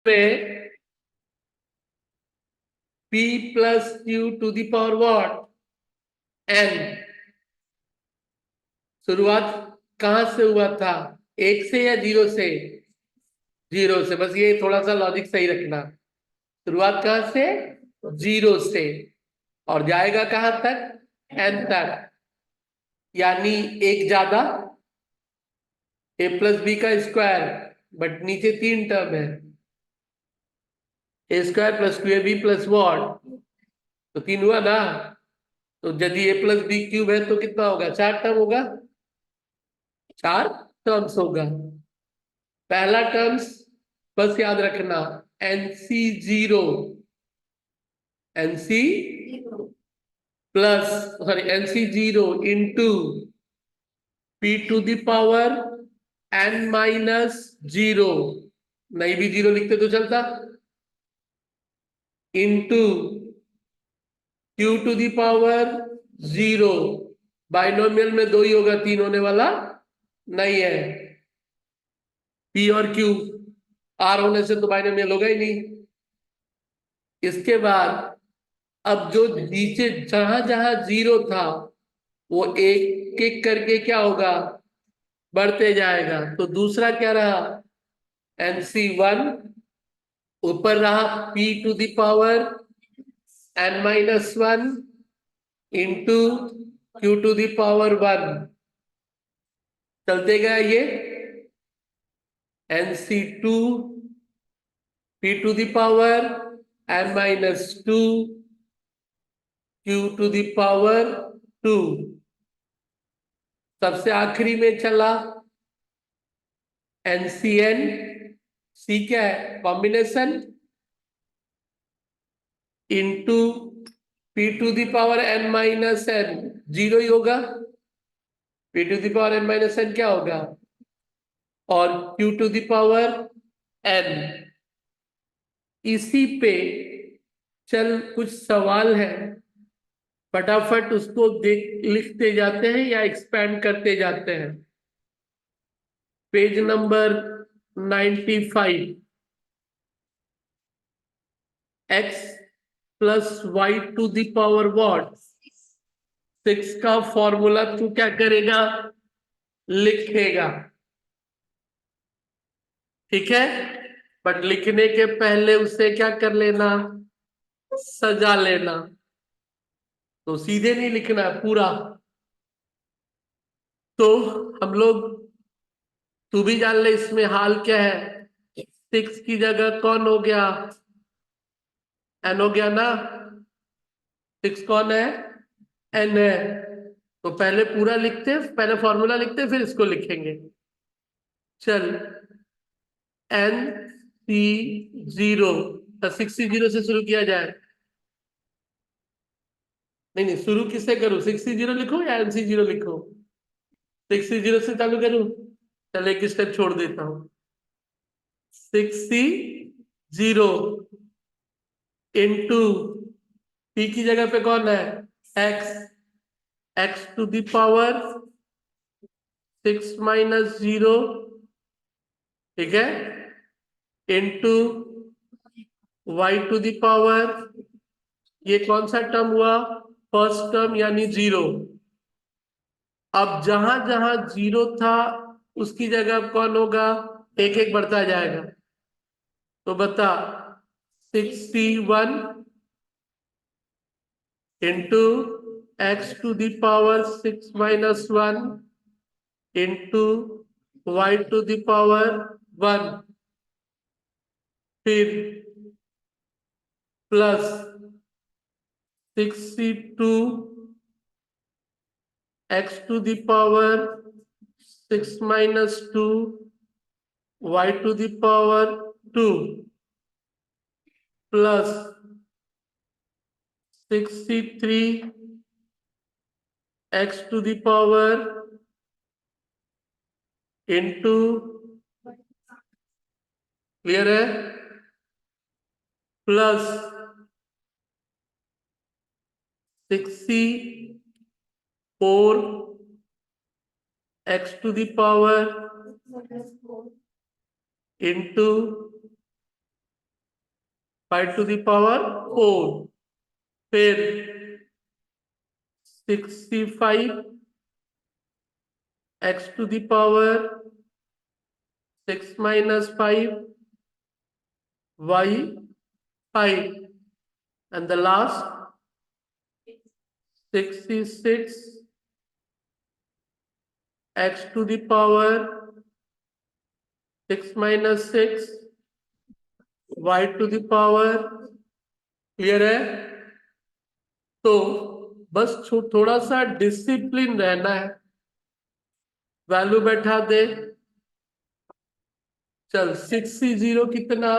में p plus q to the power what n। शुरुआत कहां से हुआ था, 1 से या 0 से? 0 से। बस ये थोड़ा सा लॉजिक सही रखना, शुरुआत कहां से, 0 से, और जाएगा कहां तक, n तक। यानी एक ज्यादा a प्लस बी का स्क्वायर, बट नीचे 3 टर्म है, a square plus 2ab plus what, तो 3 हुआ ना। तो यदि a प्लस बी क्यूब है तो कितना होगा, 4 टर्म होगा, 4 टर्म्स होगा। पहला टर्म्स बस याद रखना, NC0, NC plus sorry NC0 into p to the power n minus 0, नहीं भी 0 लिखते तो चलता, into q to the power 0। Binomial में 2 ही होगा, 3 होने वाला नहीं है। p और q r होने से तो बाइनोमियल होगा ही नहीं। इसके बाद अब जो नीचे जहां जहां 0 था वो एक एक करके क्या होगा, बढ़ते जाएगा। तो दूसरा क्या रहा, NC1, ऊपर रहा p to the power n minus 1 into q to the power 1, चलते गया ये NC2 p to the power n minus 2 q to the power 2। सबसे आखिरी में चला NCN, C क्या है, combination, into p to the power n minus n, 0 ही होगा, p to the power n minus n क्या होगा, और q to the power n। इसी पे चल कुछ सवाल है, फटाफट उसको देख लिखते जाते हैं या एक्सपैंड करते जाते हैं। Page number 95, x plus y to the power what 6 का फॉर्मूला तू क्या करेगा, लिखेगा, ठीक है। बट लिखने के पहले उसे क्या कर लेना, सजा लेना। तो सीधे नहीं लिखना है पूरा। तो हम लोग, तू भी जान ले इसमें हाल क्या है, 6 की जगह कौन हो गया, n हो गया ना, 6 कौन है, n है। तो पहले पूरा लिखते, पहले फॉर्मूला लिखते फिर इसको लिखेंगे। चल NC0, 6C0 से शुरू किया जाए, नहीं नहीं, शुरू किससे करूं, 6C0 लिखो या NC0 लिखो, 6C0 से चालू करूं, चल एक स्टेप छोड़ देता हूं। 6C0 इंटू p की जगह पे कौन है, x to the power 6 minus 0, ठीक है, into y to the power, ये कौन सा टर्म हुआ, फर्स्ट टर्म यानी 0। अब जहां जहां 0 था उसकी जगह कौन होगा, एक एक बढ़ता जाएगा। तो बता, 61 into x to the power 6 minus 1 into y to the power 1, फिर plus 62 x to the power 6 minus 2 y to the power 2 plus 63 x to the power into, clear है, plus 64 x to the power into 5 to the power 4, फिर 65 x to the power 6 minus 5 y 5, and the last 66 x to the power 6 minus 6 y to the power, clear है? तो बस थोड़ा सा discipline रहना है, value बैठा दे। चल 6C0 कितना,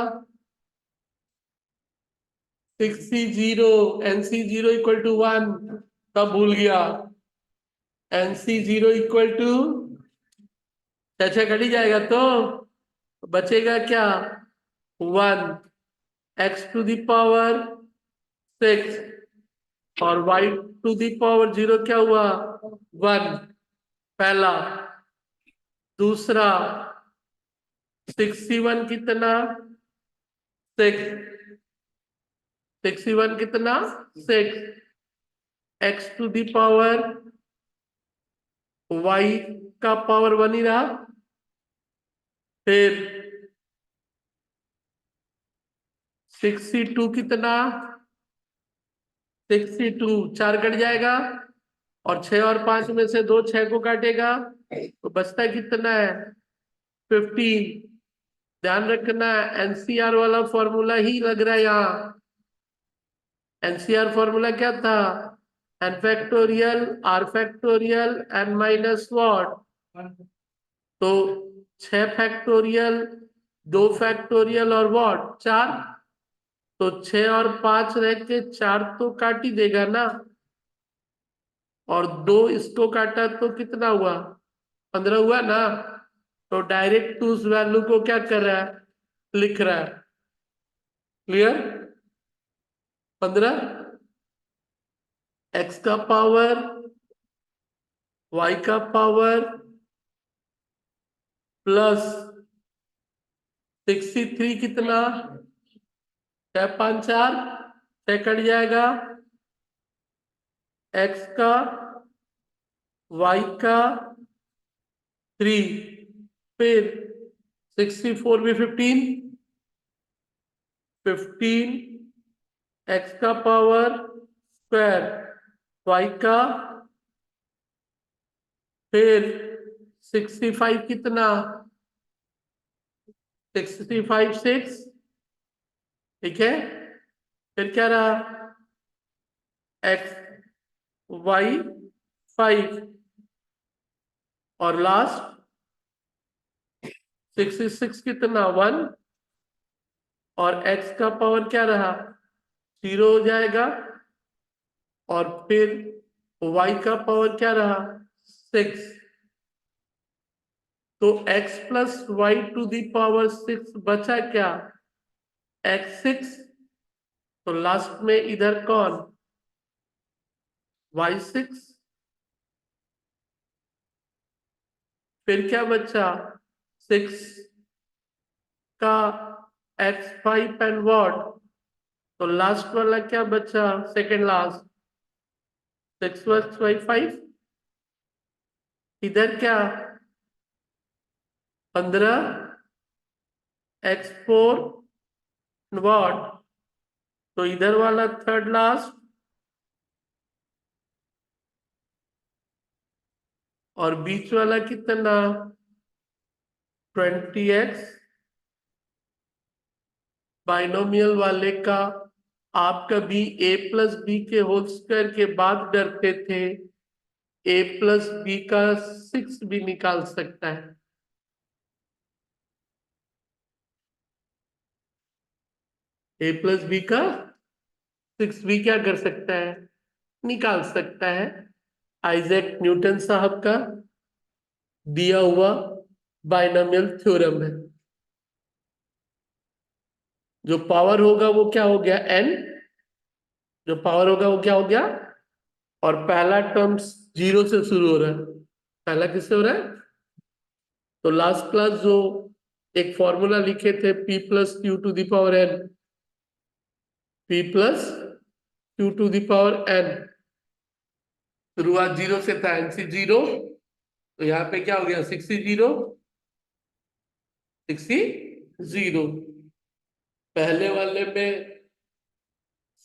6C0 NC0 इक्वल टू 1, तब भूल गया। NC0 इक्वल टू अच्छा कट ही जाएगा तो बचेगा क्या, 1 x टू द पावर 6 और y टू द पावर 0 क्या हुआ, 1, पहला। दूसरा 61 कितना, 6, 61 कितना 6 x to the power y का पावर 1 ही रहा, फिर 62 कितना, 62 4 कट जाएगा और 6 और 5 में से 2 6 को काटेगा तो बचता कितना है, 15। ध्यान रखना एनसीआर वाला फॉर्मूला ही लग रहा है यहाँ। एनसीआर फॉर्मूला क्या था, n factorial r factorial n minus what, तो 6 फैक्टोरियल 2 फैक्टोरियल और वॉट 4, तो 6 और 5 रह के 4 तो काट ही देगा ना, और 2 इसको काटा तो कितना हुआ, 15 हुआ ना। तो डायरेक्ट उस वैल्यू को क्या कर रहा है, लिख रहा है, क्लियर। 15 x का पावर y का पावर प्लस 63 कितना, 6 5 4 6 कट जाएगा, x का y का 3, फिर 64 भी 15 x का पावर स्क्वायर y का, फिर 65 कितना, 65 6, ठीक है। फिर क्या रहा, x y 5 और लास्ट 66 कितना 1, और x का पावर क्या रहा 0 हो जाएगा, और फिर y का पावर क्या रहा 6, तो x plus y to the power 6 बचा क्या, x6, तो लास्ट में इधर कौन y6, फिर क्या बचा 6 का x5 एंड व्हाट, तो लास्ट वाला क्या बचा, सेकेंड लास्ट 6 + 5, इधर क्या 15 x4 व्हाट, तो इधर वाला थर्ड लास्ट, और बीच वाला कितना 20x। बाइनोमियल वाले का आप कभी a प्लस बी के होल स्क्वायर के बाद डरते थे, a प्लस बी का 6 भी निकाल सकता है। a प्लस बी का 6 भी क्या कर सकता है, निकाल सकता है। आइजैक न्यूटन साहब का दिया हुआ बाइनोमियल थ्योरम है। जो पावर होगा वो क्या हो गया n, जो पावर होगा वो क्या हो गया, और पहला टर्म 0 से शुरू हो रहा है, पहला किससे हो रहा है, तो लास्ट क्लास जो एक फॉर्मूला लिखे थे p + q to the power n, p plus q to the power n। शुरुआत 0 से था, nc 0, तो यहाँ पे क्या हो गया 60 60। पहले वाले में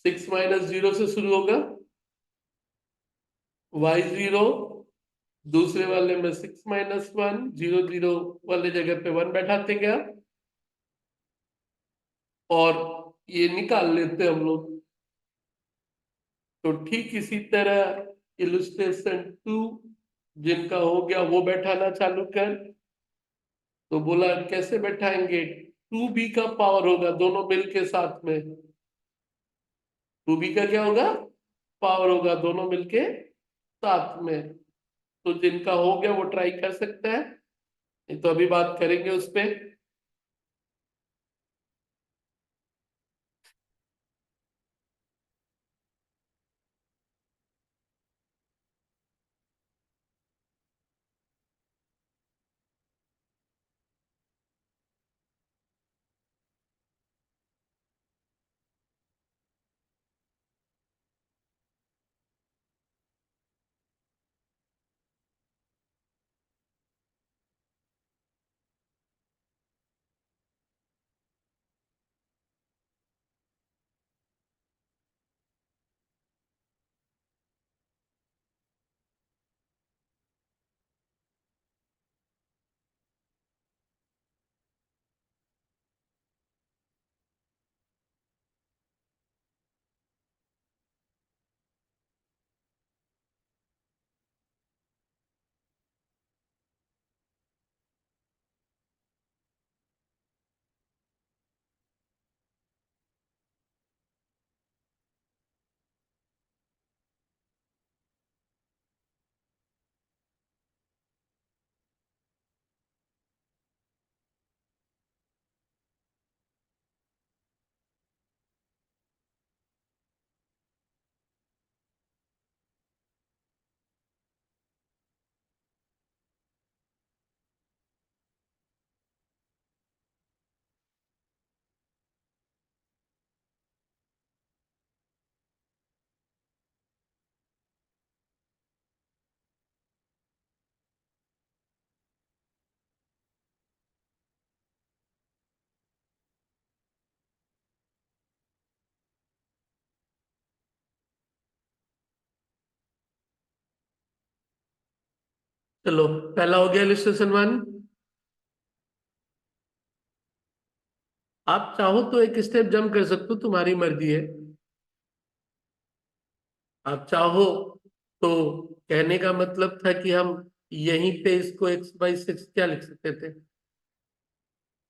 6 माइनस 0 से शुरू होगा, y0। दूसरे वाले में 6 माइनस 1, 0 0 वाले जगह पे 1 बैठाते क्या, और ये निकाल लेते हम लोग। तो ठीक इसी तरह इलस्ट्रेशन 2 जिनका हो गया वो बैठाना चालू कर। तो बोला कैसे बैठाएंगे, 2b का पावर होगा दोनों मिल के साथ में। 2b का क्या होगा, पावर होगा दोनों मिलके साथ में। तो जिनका हो गया वो ट्राई कर सकता है, नहीं तो अभी बात करेंगे उस पे। चलो पहला हो गया इलस्ट्रेशन 1। आप चाहो तो एक स्टेप जंप कर सकते हो, तुम्हारी मर्जी है। आप चाहो तो, कहने का मतलब था कि हम यहीं पे इसको x/6 क्या लिख सकते थे,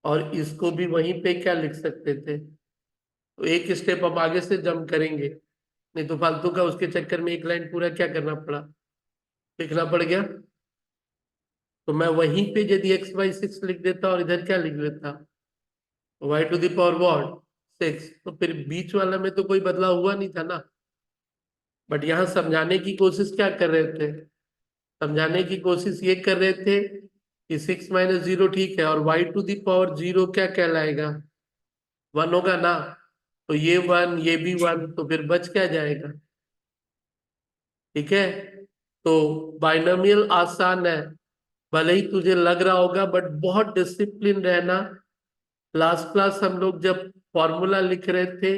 और इसको भी वहीं पे क्या लिख सकते थे। तो एक स्टेप अब आगे से जंप करेंगे, नहीं तो फालतू का उसके चक्कर में एक लाइन पूरा क्या करना पड़ा, लिखना पड़ गया। तो मैं वहीं पे यदि x/6 लिख देता और इधर क्या लिख देता, y⁴ 6, तो फिर बीच वाला में तो कोई बदलाव हुआ नहीं था ना। बट यहाँ समझाने की कोशिश क्या कर रहे थे, समझाने की कोशिश ये कर रहे थे कि 6 माइनस 0 ठीक है, और y⁴ क्या कहलाएगा, 1 होगा ना। तो ये 1 ये भी 1, तो फिर बच क्या जाएगा। ठीक है, तो बाइनोमियल आसान है, भले ही तुझे लग रहा होगा, बट बहुत डिसिप्लिन रहना। लास्ट क्लास हम लोग जब फॉर्मूला लिख रहे थे,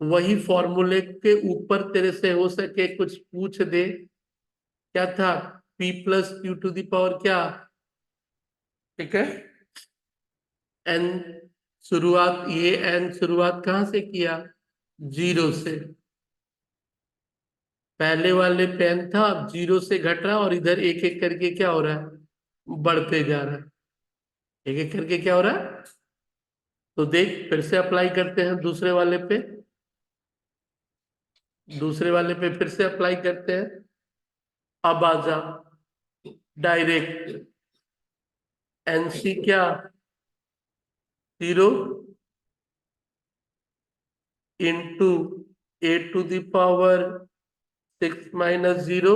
वही फॉर्मूले के ऊपर तेरे से हो सके कुछ पूछ दे, क्या था, p plus q to the power what. ठीक है, n शुरुआत, ये n शुरुआत कहां से किया, 0 से। पहले वाले पे n था, अब 0 से घट रहा, और इधर एक एक करके क्या हो रहा है, बढ़ते जा रहा है। एक एक करके क्या हो रहा है, तो देख फिर से अप्लाई करते हैं दूसरे वाले पे। दूसरे वाले पे फिर से अप्लाई करते हैं। अब आजा डायरेक्ट, एनसी क्या, 0 इंटू a⁴ 6 - 0।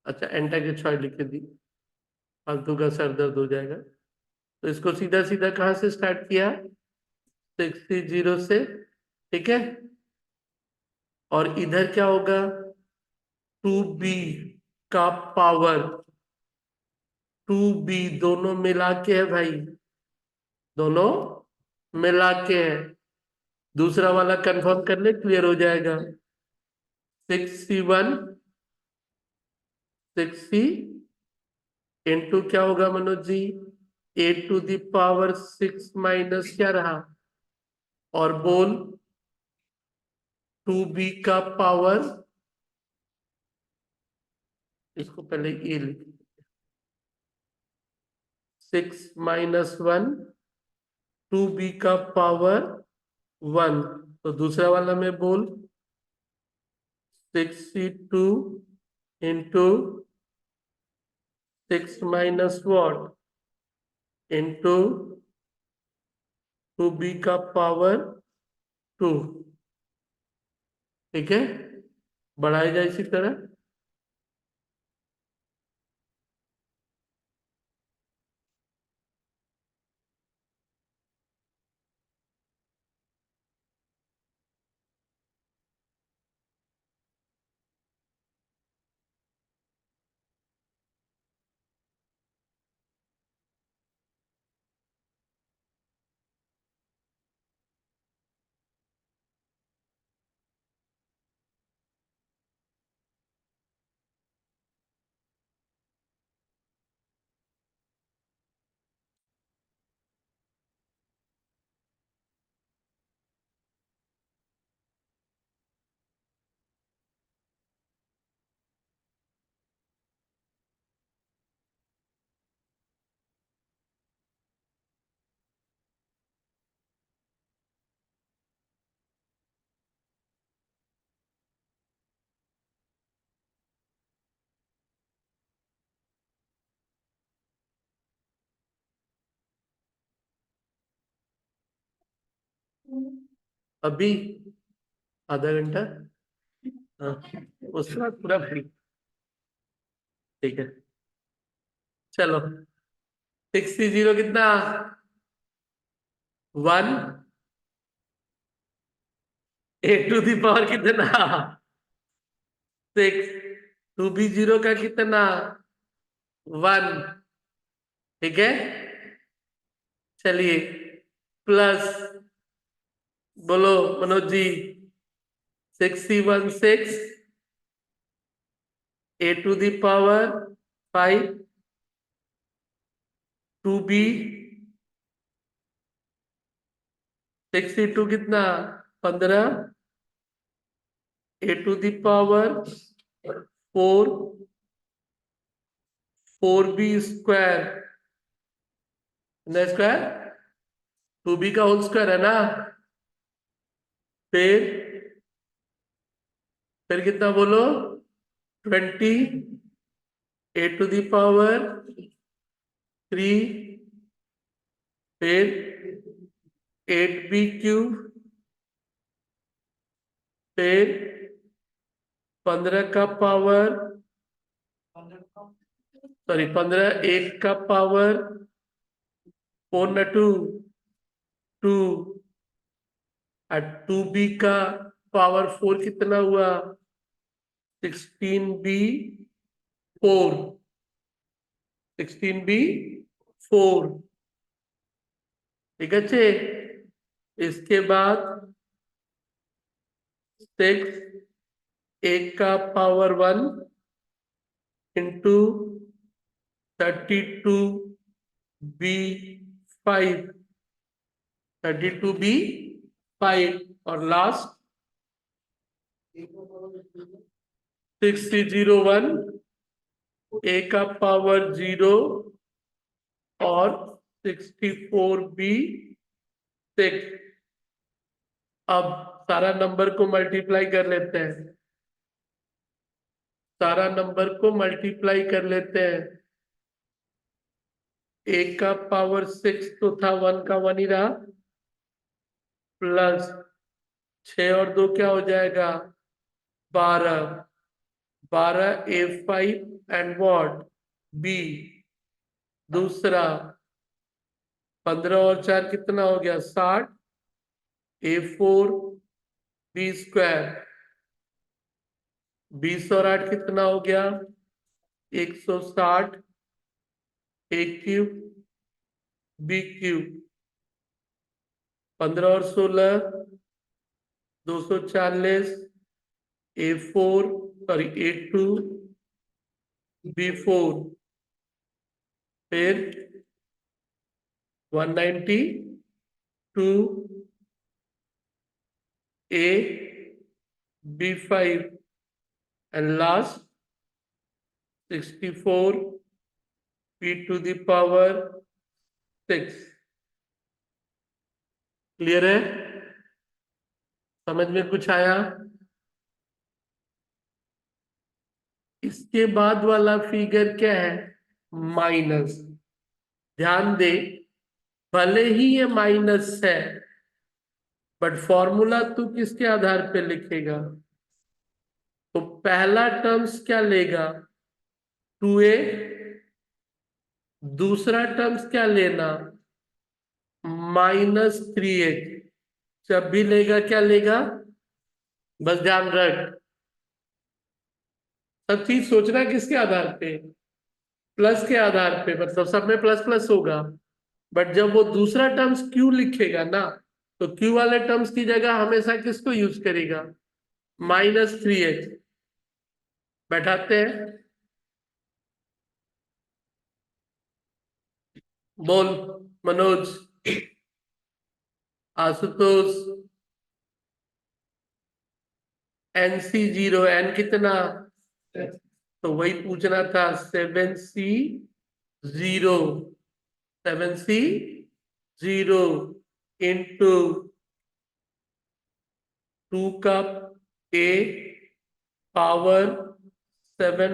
अच्छा एंटा के 6 लिख के दी, फालतू का सर दर्द हो जाएगा। तो इसको सीधा सीधा कहां से स्टार्ट किया, 60 से, ठीक है। और इधर क्या होगा, 2b का पावर 2b, दोनों मिला के है भाई, दोनों मिला के है। दूसरा वाला कंफर्म कर ले, क्लियर हो जाएगा। 6c1 6c इंटू क्या होगा Manoj ji, 8 to the power 6 minus क्या रहा, और बोल 2b का पावर, इसको पहले ये लिख, 6 - 1, 2b का पावर 1। तो दूसरा वाला में बोल 62 इंटू 6 - इंटू 2b का पावर 2। ठीक है, बढ़ाया जाए इसी तरह। अभी आधा घंटा, हाँ, उसके बाद पूरा फ्री। ठीक है, चलो। 60 कितना, 1। 8 टू द पावर कितना, 6। 2b0 का कितना, 1। ठीक है, चलिए, प्लस, बोलो Manoj ji, 6 - 1 6, 8 to the power 5, 2b, 62 कितना, 15, 8 to the power 4, 4b² square, 2b का होल स्क्वायर है ना। फिर कितना बोलो, 20, 8 टू द पावर 3, फिर 8b³, फिर 15 का पावर, सॉरी 15 1 का पावर 4 न 2, 2, और 2b का पावर 4 कितना हुआ, 16b4, 16b4। ठीक है, इसके बाद 6 1 का पावर 1 इंटू 32b5, 32b5, और लास्ट 601 a का पावर 0 और 64b6। अब सारा नंबर को मल्टीप्लाई कर लेते हैं, सारा नंबर को मल्टीप्लाई कर लेते हैं। एक का पावर 6 तो था, 1 का 1 ही रहा, प्लस 6 और 2 क्या हो जाएगा, 12, 12a5 एंड व्हाट b। दूसरा 15 और 4 कितना हो गया, 60, a4 बी स्क्वायर, 20 और 8 कितना हो गया? 160, ए क्यूब बी क्यूब, 15 और 16 240, A4 सॉरी A2 B4, फिर 192 A B5 and last 64 P to the power 6। Clear है? समझ में कुछ आया? इसके बाद वाला फिगर क्या है? माइनस। ध्यान दे, भले ही ये माइनस है बट फॉर्मूला तू किसके आधार पे लिखेगा? तो पहला टर्म्स क्या लेगा? 2a, दूसरा टर्म्स क्या लेना? -3h। जब भी लेगा क्या लेगा? बस ध्यान रख, सब चीज सोचना किसके आधार पे? प्लस के आधार पे, मतलब सब में प्लस प्लस होगा। बट जब वो दूसरा टर्म्स क्यू लिखेगा ना, तो क्यू वाले टर्म्स की जगह हमेशा किसको यूज करेगा? -3h। बैठाते हैं, बोल। मनोज, आशुतोष, NC0, N कितना? तो वही पूछना था, 7C0, 7C0 इंटू 2 का A पावर 7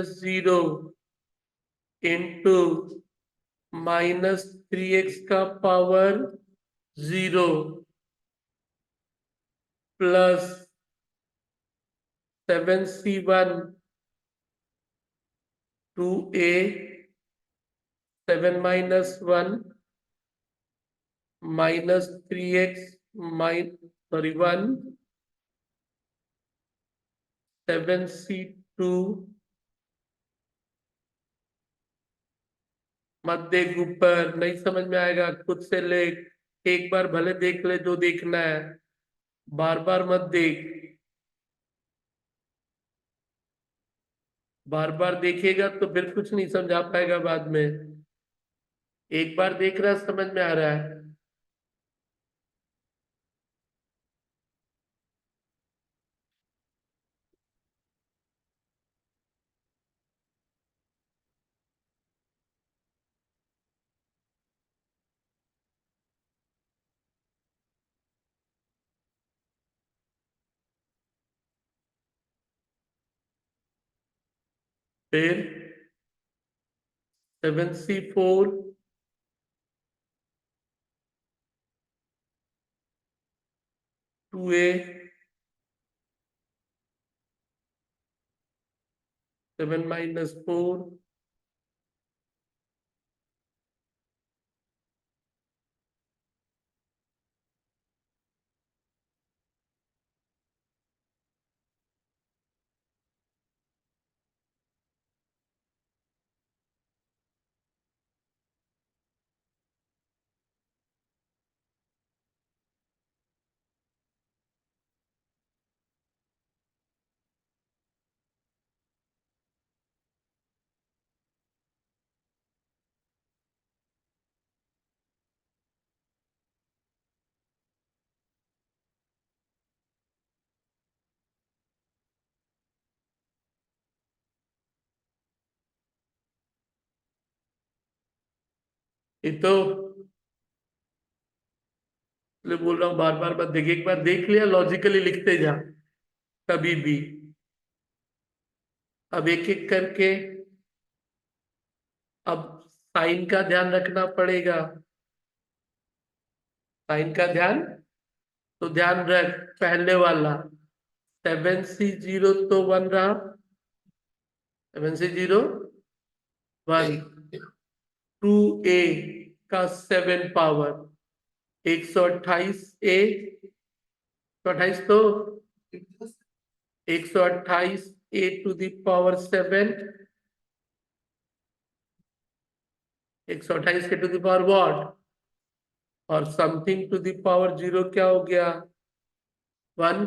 - 0 इंटू -3x का power 0 plus 7C1 2A 7 - 1 -3x sorry 1 7C2 मत देख ऊपर, नहीं समझ में आएगा, खुद से ले। एक बार भले देख ले जो देखना है, बार बार मत देख। बार बार देखेगा तो फिर कुछ नहीं समझा पाएगा बाद में। एक बार देख रहा, समझ में आ रहा है? फिर 7C4 2A 7 - 4 ये तो इसलिए बोल रहा हूँ, बार बार मत देख, एक बार देख लिया लॉजिकली लिखते जा कभी भी। अब एक एक करके, अब साइन का ध्यान रखना पड़ेगा। साइन का ध्यान, तो ध्यान रख, पहले वाला 7C0 तो 1 रहा, 7C0 1, 2A का 7 पावर 128A 128 तो 128 a⁻7, 128 के टू द पावर व्हाट, और समथिंग टू द पावर 0 क्या हो गया, 1,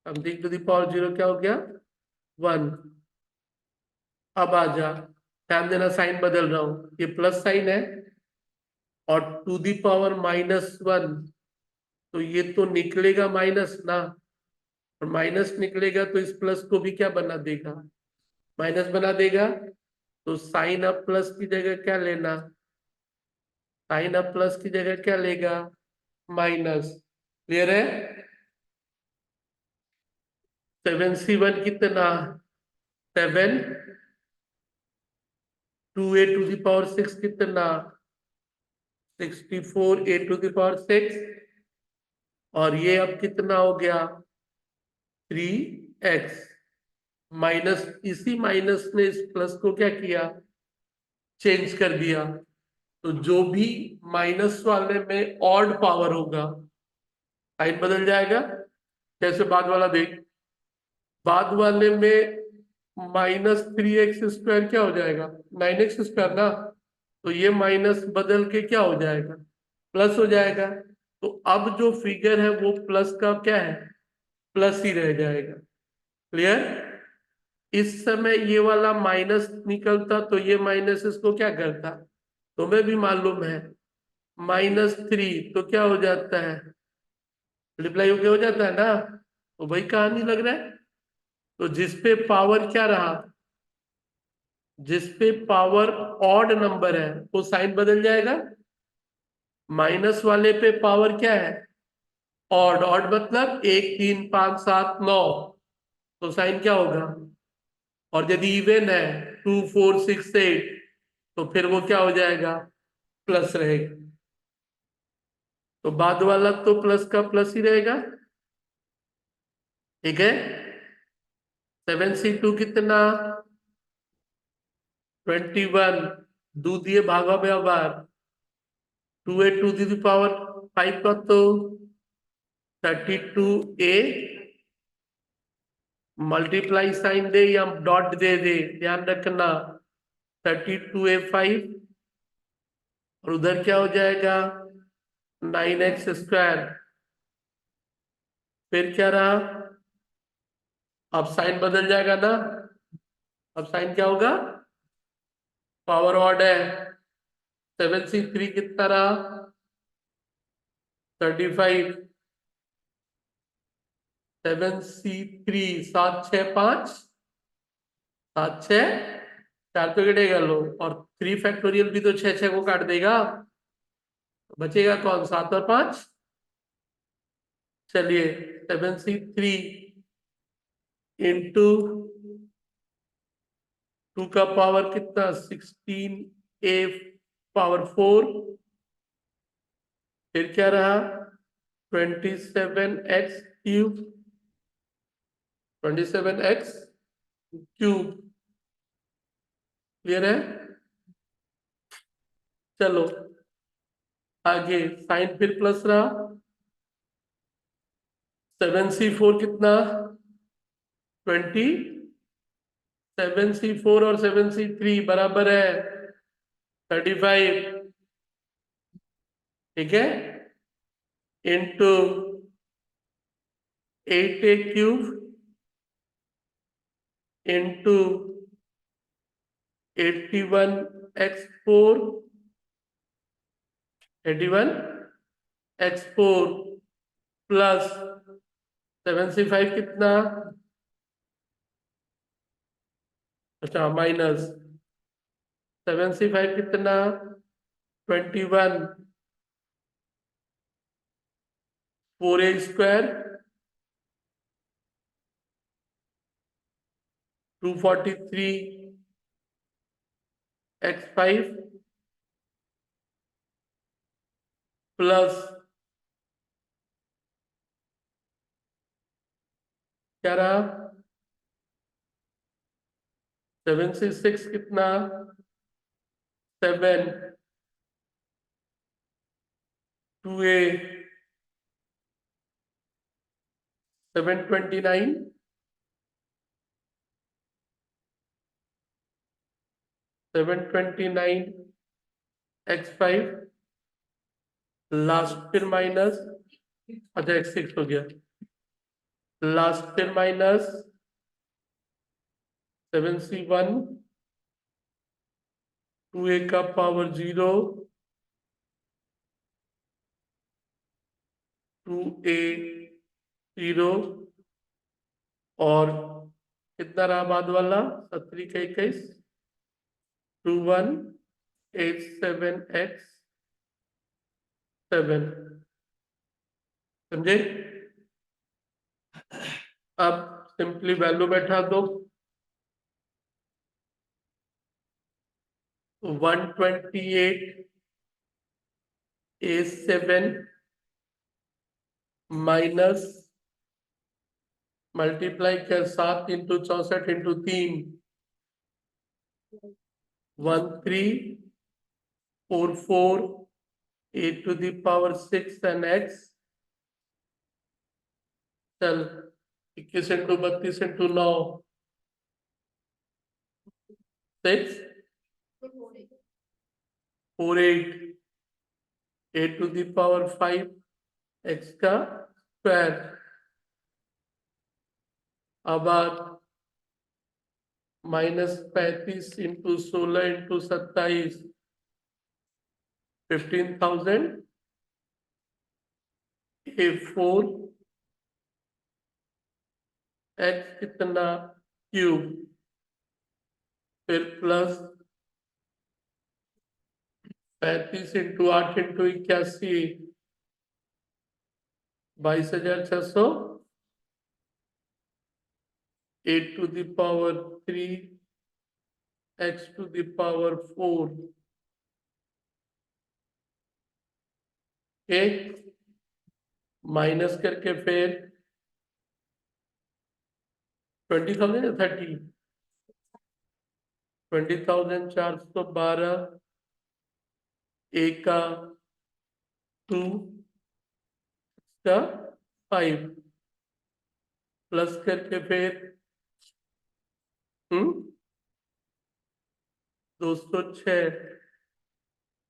समथिंग टू द पावर 0 क्या हो गया, 1। अब आ जा, ध्यान देना साइन बदल रहा हूं, ये प्लस साइन है और टू द पावर -1, तो ये तो निकलेगा माइनस ना, और माइनस निकलेगा तो इस प्लस को भी क्या बना देगा, माइनस बना देगा। तो साइन अब प्लस की जगह क्या लेना, साइन अब प्लस की जगह क्या लेगा, माइनस। क्लियर है। 7c1 कितना, 7, 2a⁻6 कितना, 64a⁻6, और ये अब कितना हो गया, 3x, माइनस, इसी माइनस ने इस प्लस को क्या किया, चेंज कर दिया। तो जो भी माइनस वाले में ऑड पावर होगा, साइन बदल जाएगा। जैसे बाद वाला देख, बाद वाले में -3x² क्या हो जाएगा, 9x² ना, तो ये माइनस बदल के क्या हो जाएगा, प्लस हो जाएगा। तो अब जो फिगर है वो प्लस का क्या है, प्लस ही रह जाएगा। क्लियर। इस समय ये वाला माइनस निकलता तो ये माइनस इसको क्या करता, तुम्हें भी मालूम है, -3 तो क्या हो जाता है, मल्टीप्लाई होके हो जाता है ना, तो वही कहानी लग रहा है। तो जिसपे पावर क्या रहा, जिसपे पावर ऑड नंबर है वो साइन बदल जाएगा, माइनस वाले पे पावर क्या है, ऑड, ऑड मतलब 1 3 5 7 9, तो साइन क्या होगा, और यदि इवन है 2 4 6 8, तो फिर वो क्या हो जाएगा, प्लस रहेगा। तो बाद वाला तो प्लस का प्लस ही रहेगा। ठीक है। 7c2 कितना, 21, दो दिए भागा में बार, 2a⁻5 का तो 32a, मल्टीप्लाई साइन दे या डॉट दे दे, ध्यान रखना, 32a5, और उधर क्या हो जाएगा, 9x²। फिर क्या रहा, अब साइन बदल जाएगा ना, अब साइन क्या होगा, पावर ऑड है, 7c3 कितना रहा, 35, 7c3, 7 6 5, 7 6 4 पे कटेगा लो, और 3 फैक्टोरियल भी तो 6 6 को काट देगा, बचेगा कौन, 7 और 5। चलिए 7c3 इंटू 2 का पावर कितना, 16a⁴, फिर क्या रहा, 27x³, 27x³। क्लियर है। चलो आगे, साइन फिर प्लस रहा, 7c4 कितना, 20, 7c4 और 7c3 बराबर है 35। ठीक है। Into 8a³ into 81x4, 81x4 plus 7c5 कितना, अच्छा माइनस 7c5 कितना, 21, 4a² 243x5 प्लस क्या रहा, 7c6 कितना, 7, 2a 729 729 x5 लास्ट फिर माइनस, अच्छा x6 हो गया, लास्ट फिर माइनस 7c1 2a का पावर 0 2a 0 और कितना रहा बाद वाला 17 का 21 2187x 7 समझे। अब सिंपली वैल्यू बैठा दो 128a7 माइनस मल्टीप्लाई कर 7 into 64 into 3 1344 a to the power 6 and x चल 21 into 32 into 9 6 48 a to the power 5 x का स्क्वायर। अब -35 इंटू 16 इंटू 27 15,000 a4 x कितना क्यूब फिर plus 35 into 8 into 81 22,600 a to the power 3 x to the power 4 minus करके फिर 20,000 या 30 20,412 a का 2 का 5 प्लस करके फिर 206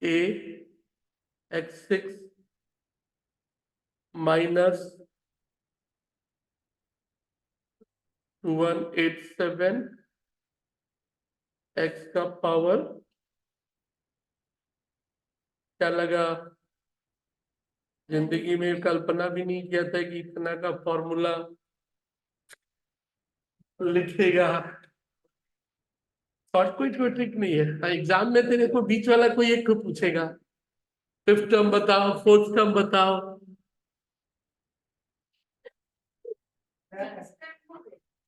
a x6 माइनस 2187 x का पावर क्या लगा। जिंदगी में कल्पना भी नहीं किया था कि इतना का फॉर्मूला लिखेगा। शॉर्ट कोई ट्रिक नहीं है, एग्जाम में तेरे को बीच वाला कोई एक पूछेगा, फिफ्थ टर्म बताओ, फोर्थ टर्म बताओ।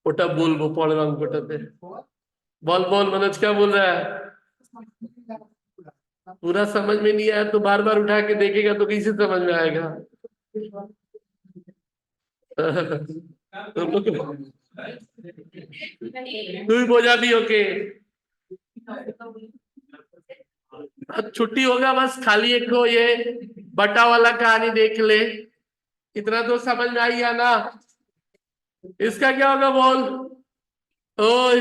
ओटा बोल वो पढ़ रहा हूँ बेटा पे बोल बोल मनोज क्या बोल रहा है। पूरा समझ में नहीं आया तो बार बार उठा के देखेगा तो कैसे समझ में आएगा। तुम लोग तू भी बोझा भी ओके। अब छुट्टी होगा बस खाली एक को ये बटा वाला कहानी देख ले, इतना तो समझ में आई है ना। इसका क्या होगा बोल। ओए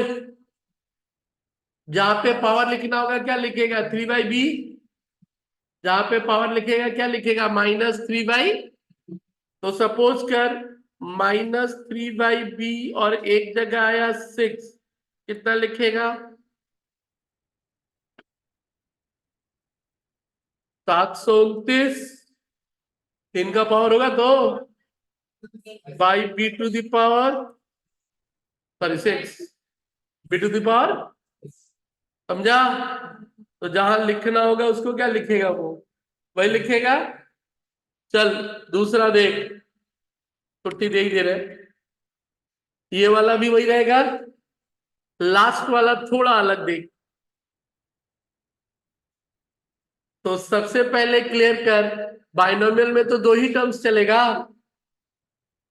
जहां पे पावर लिखना होगा क्या लिखेगा 3/b, जहां पे पावर लिखेगा क्या लिखेगा -3/, तो सपोज कर -3/b और एक जगह आया 6, कितना लिखेगा 729, 3 का पावर होगा तो by b to the power sorry 6 b to the power, समझा। तो जहां लिखना होगा उसको क्या लिखेगा वो वही लिखेगा। चल दूसरा देख, छुट्टी दे ही दे रहे, ये वाला भी वही रहेगा, लास्ट वाला थोड़ा अलग देख। तो सबसे पहले क्लियर कर, बाइनोमियल में तो 2 ही टर्म्स चलेगा।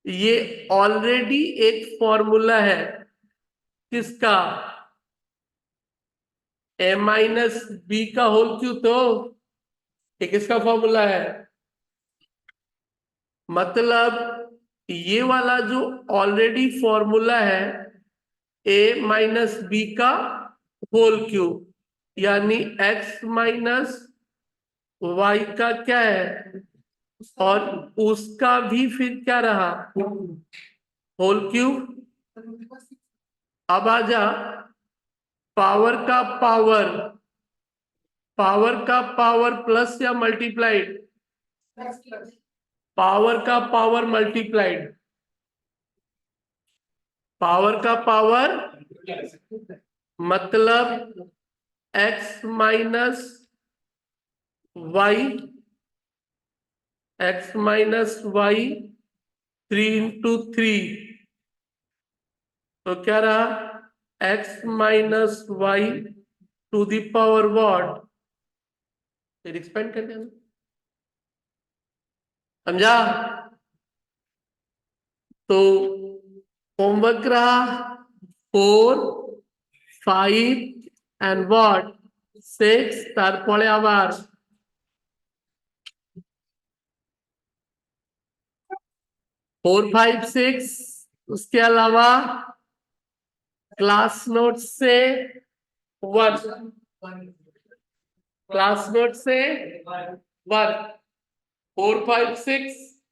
ये ऑलरेडी एक फॉर्मूला है किसका, a-b का होल क्यू, तो ये किसका फॉर्मूला है। मतलब ये वाला जो ऑलरेडी फॉर्मूला है a माइनस बी का होल क्यूब, यानी x माइनस वाई का क्या है, और उसका भी फिर क्या रहा, होल क्यूब। अब आजा पावर का पावर, पावर का पावर प्लस या मल्टीप्लाइड, पावर का पावर मल्टीप्लाइड, पावर का पावर मतलब x minus y, x minus y 3 into 3, तो क्या रहा, x minus y to the power what, फिर एक्सपेंड कर देना, समझा। तो होमवर्क रहा 4, 5 and what 6, তারপরে আবার 4, 5, 6, उसके अलावा क्लास नोट से 1, क्लास नोट से 1, 4, 5, 6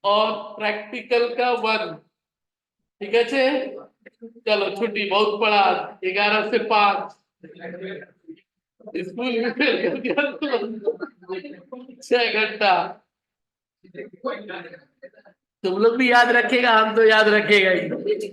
और प्रैक्टिकल का 1, ठीक है। चलो छुट्टी, बहुत पढ़ा, 11 से 5 स्कूल में फेल कर दिया तो 6 घंटा। तुम लोग भी याद रखेगा, हम तो याद रखेगा ही।